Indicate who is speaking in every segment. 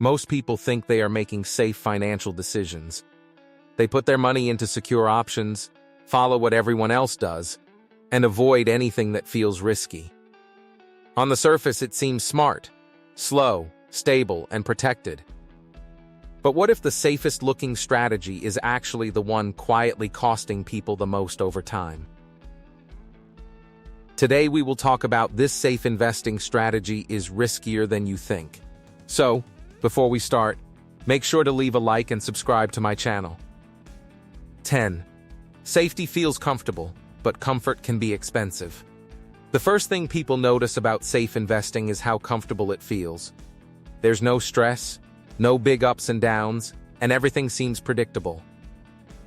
Speaker 1: Most people think they are making safe financial decisions. They put their money into secure options, follow what everyone else does, and avoid anything that feels risky. On the surface, it seems smart, slow, stable, and protected. But what if the safest-looking strategy is actually the one quietly costing people the most over time? Today, we will talk about this safe investing strategy is riskier than you think. So, before we start, make sure to leave a like and subscribe to my channel. 10. Safety feels comfortable, but comfort can be expensive. The first thing people notice about safe investing is how comfortable it feels. There's no stress, no big ups and downs, and everything seems predictable.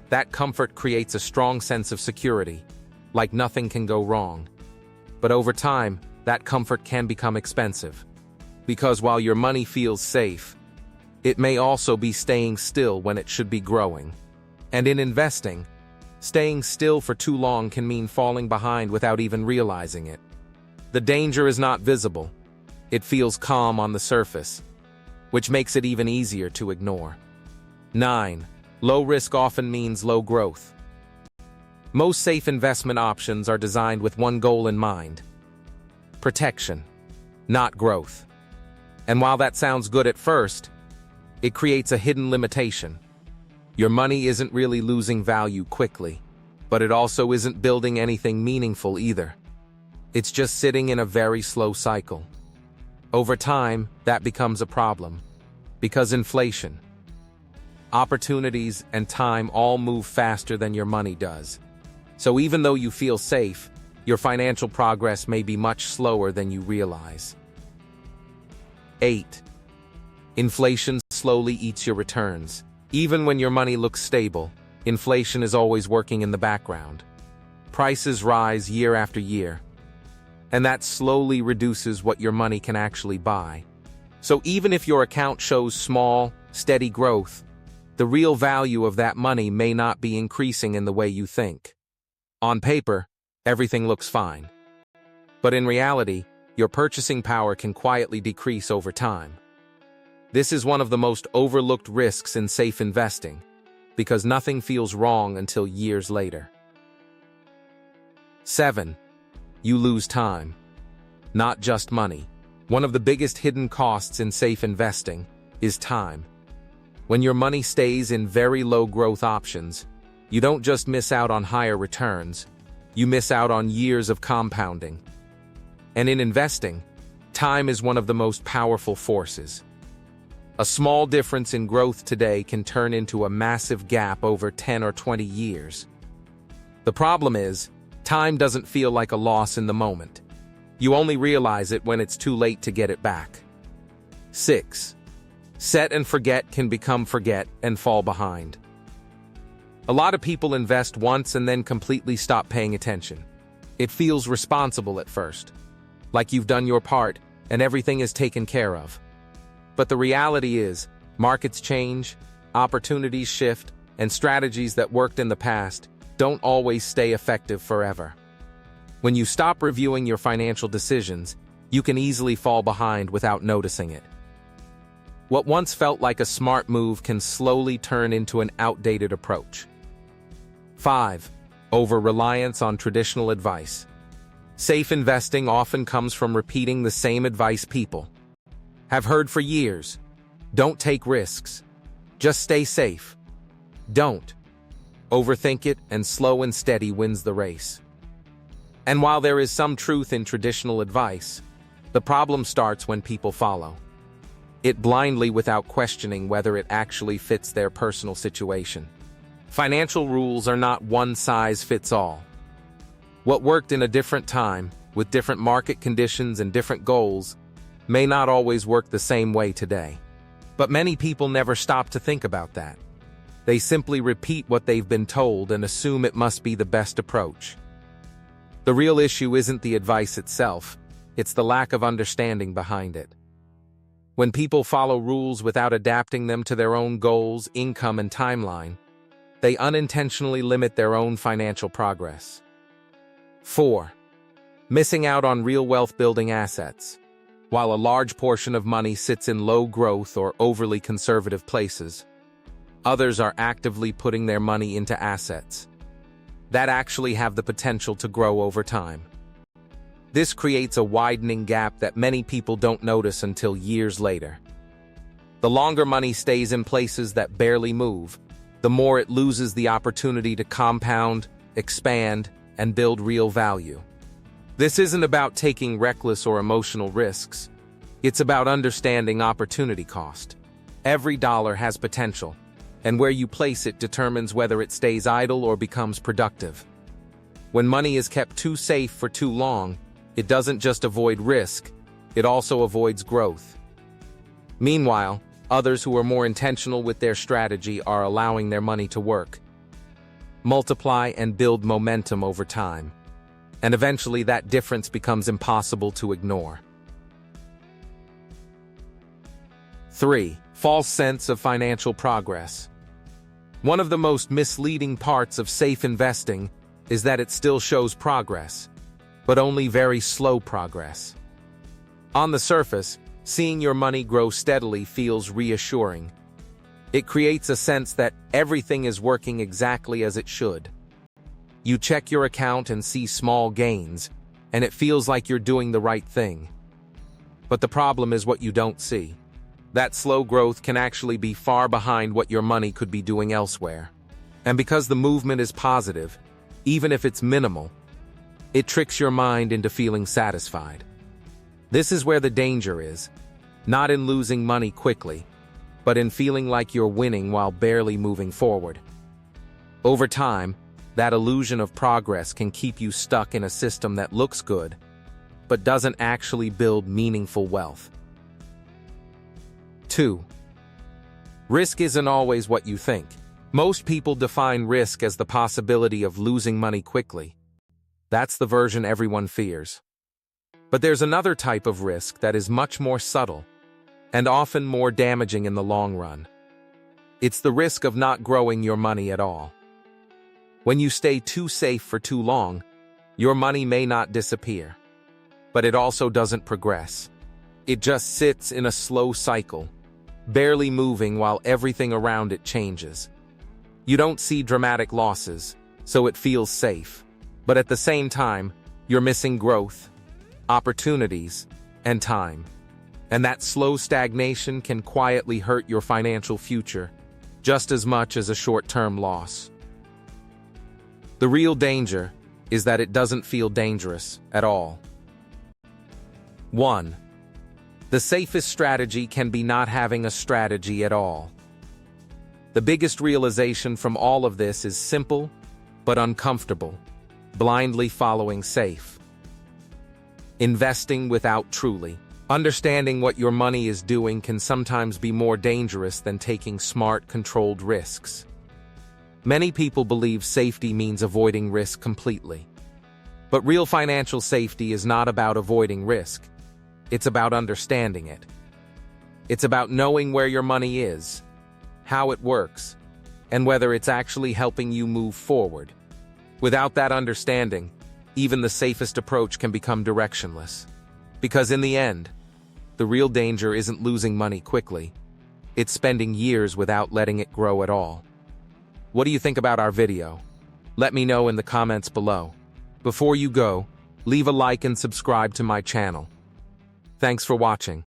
Speaker 1: That comfort creates a strong sense of security, like nothing can go wrong. But over time, that comfort can become expensive. Because while your money feels safe, it may also be staying still when it should be growing. And in investing, staying still for too long can mean falling behind without even realizing it. The danger is not visible. It feels calm on the surface, which makes it even easier to ignore. 9. Low risk often means low growth. Most safe investment options are designed with one goal in mind: protection, not growth. And while that sounds good at first, it creates a hidden limitation. Your money isn't really losing value quickly, but it also isn't building anything meaningful either. It's just sitting in a very slow cycle. Over time, that becomes a problem, because inflation, opportunities, and time all move faster than your money does. So even though you feel safe, your financial progress may be much slower than you realize. 8. Inflation slowly eats your returns. Even when your money looks stable, inflation is always working in the background. Prices rise year after year, and that slowly reduces what your money can actually buy. So even if your account shows small, steady growth, the real value of that money may not be increasing in the way you think. On paper, everything looks fine. But in reality, your purchasing power can quietly decrease over time. This is one of the most overlooked risks in safe investing, because nothing feels wrong until years later. 7. You lose time, not just money. One of the biggest hidden costs in safe investing is time. When your money stays in very low growth options, you don't just miss out on higher returns, you miss out on years of compounding. And in investing, time is one of the most powerful forces. A small difference in growth today can turn into a massive gap over 10 or 20 years. The problem is, time doesn't feel like a loss in the moment. You only realize it when it's too late to get it back. 6. Set and forget can become forget and fall behind. A lot of people invest once and then completely stop paying attention. It feels responsible at first, like you've done your part and everything is taken care of. But the reality is, markets change, opportunities shift, and strategies that worked in the past don't always stay effective forever. When you stop reviewing your financial decisions, you can easily fall behind without noticing it. What once felt like a smart move can slowly turn into an outdated approach. 5. Over-reliance on traditional advice. Safe investing often comes from repeating the same advice people have heard for years. Don't take risks. Just stay safe. Don't overthink it, and slow and steady wins the race. And while there is some truth in traditional advice, the problem starts when people follow it blindly without questioning whether it actually fits their personal situation. Financial rules are not one size fits all. What worked in a different time, with different market conditions and different goals, may not always work the same way today. But many people never stop to think about that. They simply repeat what they've been told and assume it must be the best approach. The real issue isn't the advice itself, it's the lack of understanding behind it. When people follow rules without adapting them to their own goals, income, and timeline, they unintentionally limit their own financial progress. 4. Missing out on real wealth-building assets. while a large portion of money sits in low-growth or overly conservative places. Others are actively putting their money into assets that actually have the potential to grow over time. This creates a widening gap that many people don't notice until years later. The longer money stays in places that barely move, the more it loses the opportunity to compound, expand, and build real value. This isn't about taking reckless or emotional risks. It's about understanding opportunity cost. Every dollar has potential, and where you place it determines whether it stays idle or becomes productive. When money is kept too safe for too long, it doesn't just avoid risk, it also avoids growth. Meanwhile, others who are more intentional with their strategy are allowing their money to work, multiply, and build momentum over time. And eventually that difference becomes impossible to ignore. 3. False sense of financial progress. One of the most misleading parts of safe investing is that it still shows progress, but only very slow progress. On the surface, seeing your money grow steadily feels reassuring. It creates a sense that everything is working exactly as it should. You check your account and see small gains, and it feels like you're doing the right thing. But the problem is what you don't see. That slow growth can actually be far behind what your money could be doing elsewhere. And because the movement is positive, even if it's minimal, it tricks your mind into feeling satisfied. This is where the danger is, not in losing money quickly, but in feeling like you're winning while barely moving forward. Over time, that illusion of progress can keep you stuck in a system that looks good, but doesn't actually build meaningful wealth. 2. Risk isn't always what you think. Most people define risk as the possibility of losing money quickly. That's the version everyone fears. But there's another type of risk that is much more subtle and often more damaging in the long run. It's the risk of not growing your money at all. When you stay too safe for too long, your money may not disappear, but it also doesn't progress. It just sits in a slow cycle, barely moving while everything around it changes. You don't see dramatic losses, so it feels safe. But at the same time, you're missing growth, opportunities, and time. And that slow stagnation can quietly hurt your financial future, just as much as a short-term loss. The real danger is that it doesn't feel dangerous at all. 1. The safest strategy can be not having a strategy at all. The biggest realization from all of this is simple but uncomfortable: blindly following safe. Investing without truly understanding what your money is doing can sometimes be more dangerous than taking smart, controlled risks. Many people believe safety means avoiding risk completely. But real financial safety is not about avoiding risk. It's about understanding it. It's about knowing where your money is, how it works, and whether it's actually helping you move forward. Without that understanding, even the safest approach can become directionless. Because in the end, the real danger isn't losing money quickly. It's spending years without letting it grow at all. What do you think about our video? Let me know in the comments below. Before you go, leave a like and subscribe to my channel. Thanks for watching.